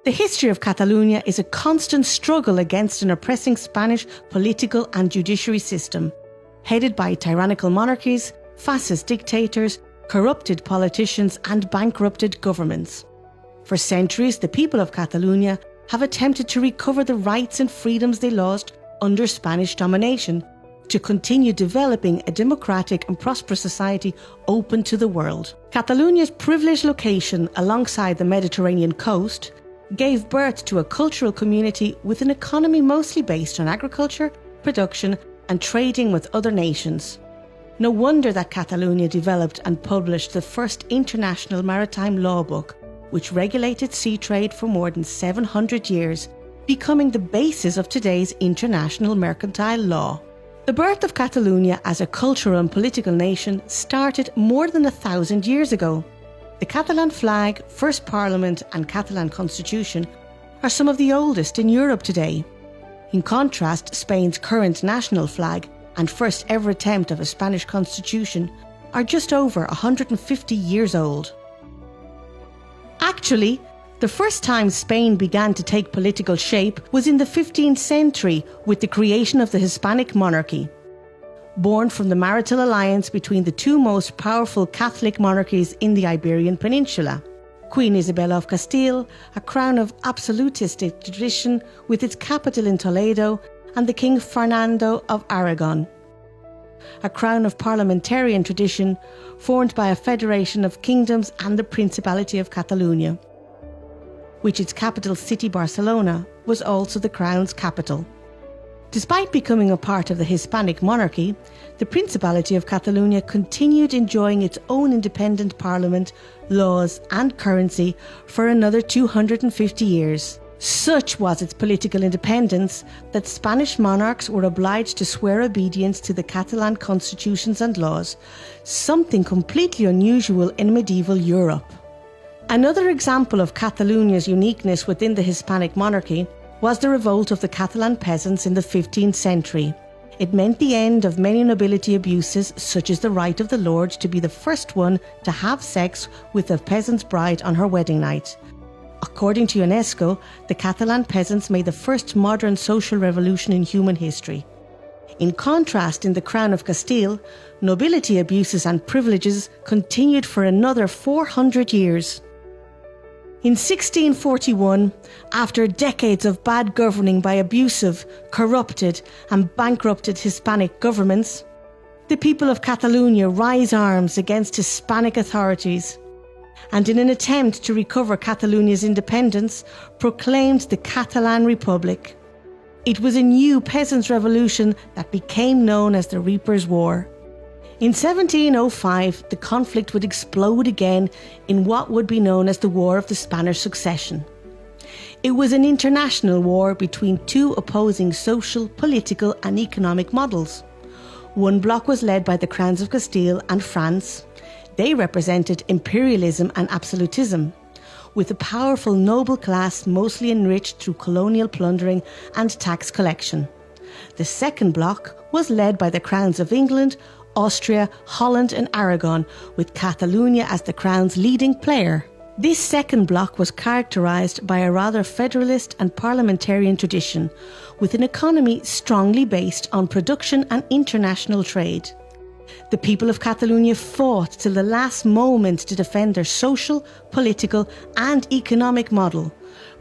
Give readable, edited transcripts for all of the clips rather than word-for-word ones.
The history of Catalonia is a constant struggle against an oppressing Spanish political and judiciary system, headed by tyrannical monarchies, fascist dictators, corrupted politicians and bankrupted governments. For centuries, the people of Catalonia have attempted to recover the rights and freedoms they lost under Spanish domination, to continue developing a democratic and prosperous society open to the world. Catalonia's privileged location alongside the Mediterranean coast gave birth to a cultural community with an economy mostly based on agriculture, production and trading with other nations. No wonder that Catalonia developed and published the first international maritime law book, which regulated sea trade for more than 700 years, becoming the basis of today's international mercantile law. The birth of Catalonia as a cultural and political nation started more than 1,000 years ago. The Catalan flag, first parliament and Catalan constitution are some of the oldest in Europe today. In contrast, Spain's current national flag and first ever attempt of a Spanish constitution are just over 150 years old. Actually, the first time Spain began to take political shape was in the 15th century with the creation of the Hispanic monarchy. Born from the marital alliance between the two most powerful Catholic monarchies in the Iberian Peninsula, Queen Isabella of Castile, a crown of absolutistic tradition with its capital in Toledo, and the King Fernando of Aragon, a crown of parliamentarian tradition formed by a federation of kingdoms and the Principality of Catalonia, which its capital city Barcelona was also the crown's capital. Despite becoming a part of the Hispanic monarchy, the Principality of Catalonia continued enjoying its own independent parliament, laws and currency for another 250 years. Such was its political independence that Spanish monarchs were obliged to swear obedience to the Catalan constitutions and laws, something completely unusual in medieval Europe. Another example of Catalonia's uniqueness within the Hispanic monarchy was the revolt of the Catalan peasants in the 15th century. It meant the end of many nobility abuses, such as the right of the lord to be the first one to have sex with a peasant's bride on her wedding night. According to UNESCO, the Catalan peasants made the first modern social revolution in human history. In contrast, in the Crown of Castile, nobility abuses and privileges continued for another 400 years. In 1641, after decades of bad governing by abusive, corrupted and bankrupted Hispanic governments, the people of Catalonia rise arms against Hispanic authorities and, in an attempt to recover Catalonia's independence, proclaimed the Catalan Republic. It was a new peasants' revolution that became known as the Reapers' War. In 1705, the conflict would explode again in what would be known as the War of the Spanish Succession. It was an international war between two opposing social, political and economic models. One bloc was led by the crowns of Castile and France. They represented imperialism and absolutism, with a powerful noble class mostly enriched through colonial plundering and tax collection. The second bloc was led by the crowns of England, Austria, Holland and Aragon, with Catalonia as the crown's leading player. This second bloc was characterised by a rather federalist and parliamentarian tradition, with an economy strongly based on production and international trade. The people of Catalonia fought till the last moment to defend their social, political and economic model.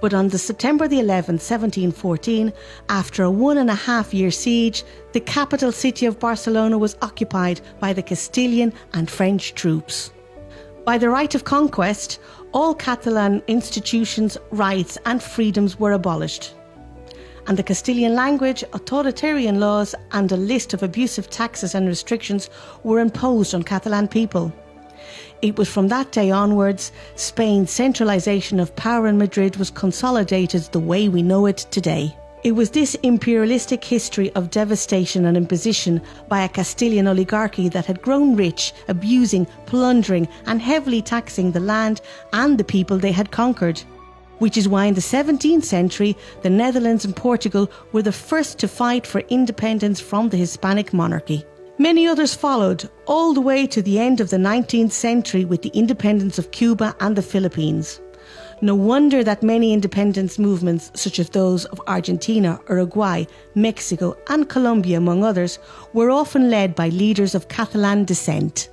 But on September 11, 1714, after a 1.5-year siege, the capital city of Barcelona was occupied by the Castilian and French troops. By the right of conquest, all Catalan institutions, rights and freedoms were abolished, and the Castilian language, authoritarian laws and a list of abusive taxes and restrictions were imposed on Catalan people. It was from that day onwards, Spain's centralisation of power in Madrid was consolidated the way we know it today. It was this imperialistic history of devastation and imposition by a Castilian oligarchy that had grown rich, abusing, plundering and heavily taxing the land and the people they had conquered. Which is why in the 17th century, the Netherlands and Portugal were the first to fight for independence from the Hispanic monarchy. Many others followed, all the way to the end of the 19th century with the independence of Cuba and the Philippines. No wonder that many independence movements, such as those of Argentina, Uruguay, Mexico and Colombia, among others, were often led by leaders of Catalan descent.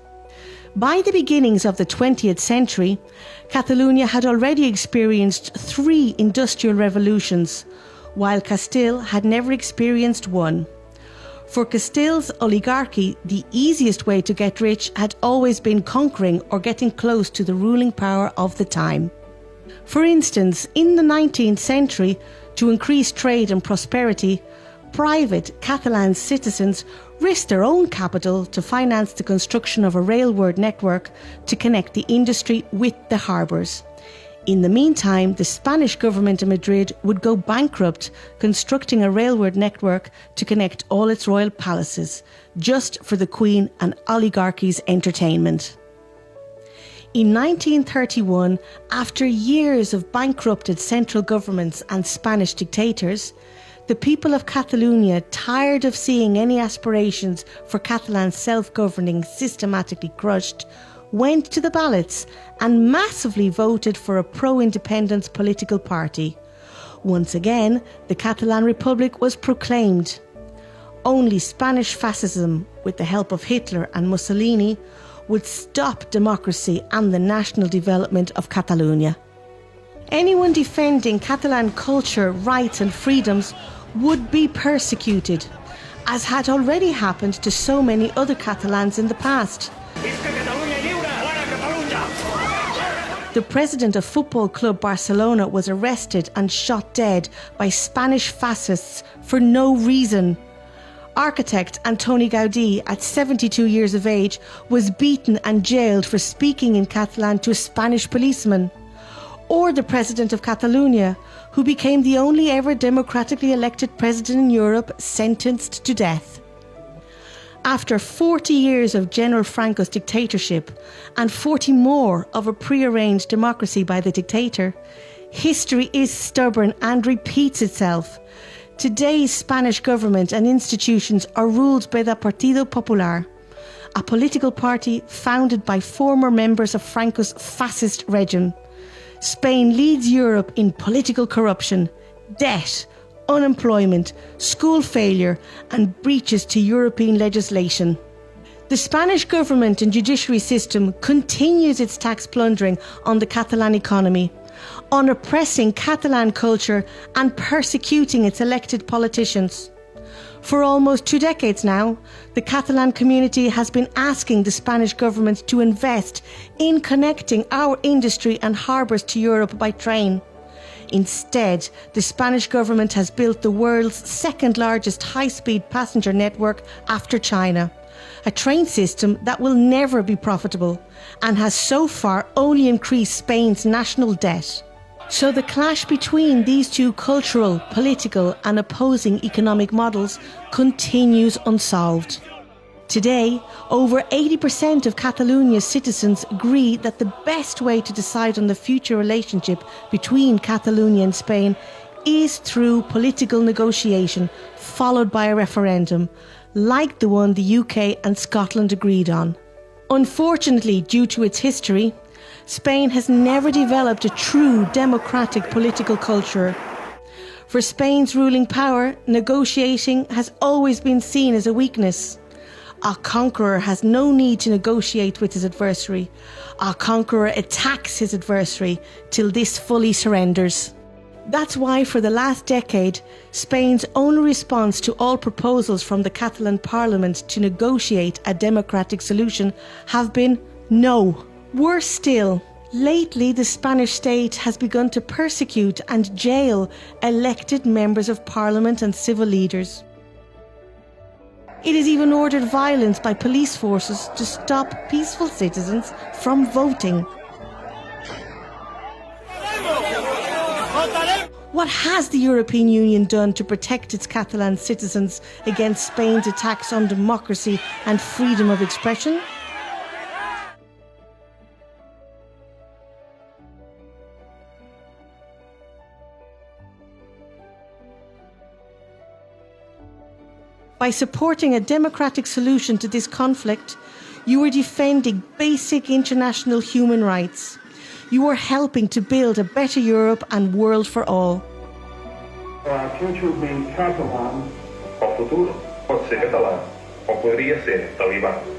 By the beginnings of the 20th century, Catalonia had already experienced 3 industrial revolutions, while Castile had never experienced one. For Castile's oligarchy, the easiest way to get rich had always been conquering or getting close to the ruling power of the time. For instance, in the 19th century, to increase trade and prosperity, private Catalan citizens risked their own capital to finance the construction of a railway network to connect the industry with the harbours. In the meantime, the Spanish government in Madrid would go bankrupt constructing a railway network to connect all its royal palaces, just for the Queen and oligarchy's entertainment. In 1931, after years of bankrupted central governments and Spanish dictators, the people of Catalonia, tired of seeing any aspirations for Catalan self-governing systematically crushed, went to the ballots and massively voted for a pro-independence political party. Once again, the Catalan Republic was proclaimed. Only Spanish fascism, with the help of Hitler and Mussolini, would stop democracy and the national development of Catalonia. Anyone defending Catalan culture, rights and freedoms would be persecuted, as had already happened to so many other Catalans in the past. The president of Football Club Barcelona was arrested and shot dead by Spanish fascists for no reason. Architect Antoni Gaudí, at 72 years of age, was beaten and jailed for speaking in Catalan to a Spanish policeman. Or the president of Catalonia, who became the only ever democratically elected president in Europe, sentenced to death. After 40 years of General Franco's dictatorship and 40 more of a prearranged democracy by the dictator, history is stubborn and repeats itself. Today's Spanish government and institutions are ruled by the Partido Popular, a political party founded by former members of Franco's fascist regime. Spain leads Europe in political corruption, debt, unemployment, school failure and breaches to European legislation. The Spanish government and judiciary system continues its tax plundering on the Catalan economy, on oppressing Catalan culture and persecuting its elected politicians. For almost 2 decades now, the Catalan community has been asking the Spanish government to invest in connecting our industry and harbours to Europe by train. Instead, the Spanish government has built the world's second largest high-speed passenger network after China, a train system that will never be profitable and has so far only increased Spain's national debt. So the clash between these two cultural, political and opposing economic models continues unsolved. Today, over 80% of Catalonia's citizens agree that the best way to decide on the future relationship between Catalonia and Spain is through political negotiation, followed by a referendum, like the one the UK and Scotland agreed on. Unfortunately, due to its history, Spain has never developed a true democratic political culture. For Spain's ruling power, negotiating has always been seen as a weakness. A conqueror has no need to negotiate with his adversary. A conqueror attacks his adversary till this fully surrenders. That's why for the last decade, Spain's only response to all proposals from the Catalan Parliament to negotiate a democratic solution have been no. Worse still, lately the Spanish state has begun to persecute and jail elected members of parliament and civil leaders. It has even ordered violence by police forces to stop peaceful citizens from voting. What has the European Union done to protect its Catalan citizens against Spain's attacks on democracy and freedom of expression? By supporting a democratic solution to this conflict, you are defending basic international human rights. You are helping to build a better Europe and world for all. Our future being Catalan. O futuro pode ser catalã, ou poderia ser talibã.